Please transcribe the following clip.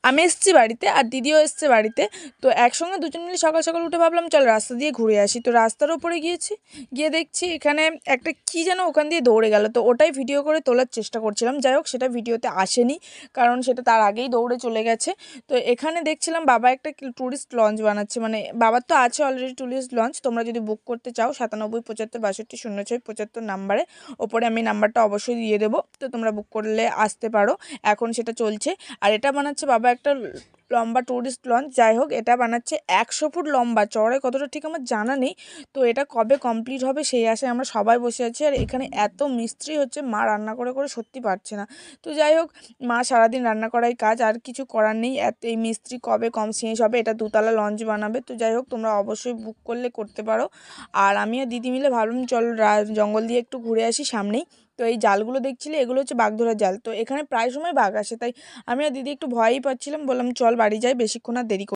আমি এসেছি বাড়িতে আর দিদিও এসছে বাড়িতে। তো একসঙ্গে দুজন মিলে সকাল সকাল উঠে ভাবলাম চল রাস্তা দিয়ে ঘুরে আসি। তো রাস্তার ওপরে গিয়েছি, গিয়ে দেখছি এখানে একটা কী যেন ওখান দিয়ে দৌড়ে গেল। তো ওটাই ভিডিও করে তোলার চেষ্টা করছিলাম, যাই হোক সেটা ভিডিওতে আসেনি, কারণ সেটা তার আগেই দৌড়ে চলে গেছে। তো এখানে দেখছিলাম বাবা একটা ট্যুরিস্ট লঞ্চ বানাচ্ছে, মানে বাবার তো আছে অলরেডি ট্যুরিস্ট লঞ্চ। তোমরা যদি বুক করতে চাও 97 75 62 06 75 নাম্বারে, ওপরে আমি নাম্বারটা অবশ্যই দিয়ে দেবো, তো তোমরা বুক করলে আসতে পারো। এখন সেটা চলছে। আর এটা বানাচ্ছে বাবা একটা লম্বা ট্যুরিস্ট লঞ্চ। যাই হোক এটা বানাচ্ছে 100 ফুট লম্বা, চওড়ায় কতটা ঠিক আমার জানা নেই। তো এটা কবে কমপ্লিট হবে সেই আশায় আমরা সবাই বসে আছি। আর এখানে এত মিস্ত্রি হচ্ছে, মা রান্না করে করে সত্যি পারছে না। তো যাই হোক, মা সারাদিন রান্না করাই কাজ, আর কিছু করার নেই। এই মিস্ত্রি কবে কম শেষ হবে, এটা 2তলা লঞ্চ বানাবে। তো যাই হোক তোমরা অবশ্যই বুক করলে করতে পারো। আর আমি আর দিদি মিলে ভাবলাম চল জঙ্গল দিয়ে একটু ঘুরে আসি সামনেই। তো এই জালগুলো দেখছিলে, এগুলো হচ্ছে বাগধরার জাল। তো এখানে প্রায় সময় বাঘ আসে, তাই আমি আর দিদি একটু ভয়ই পাচ্ছিলাম, বললাম চল বাড়ি যাই, বেশিক্ষণ আর দেরি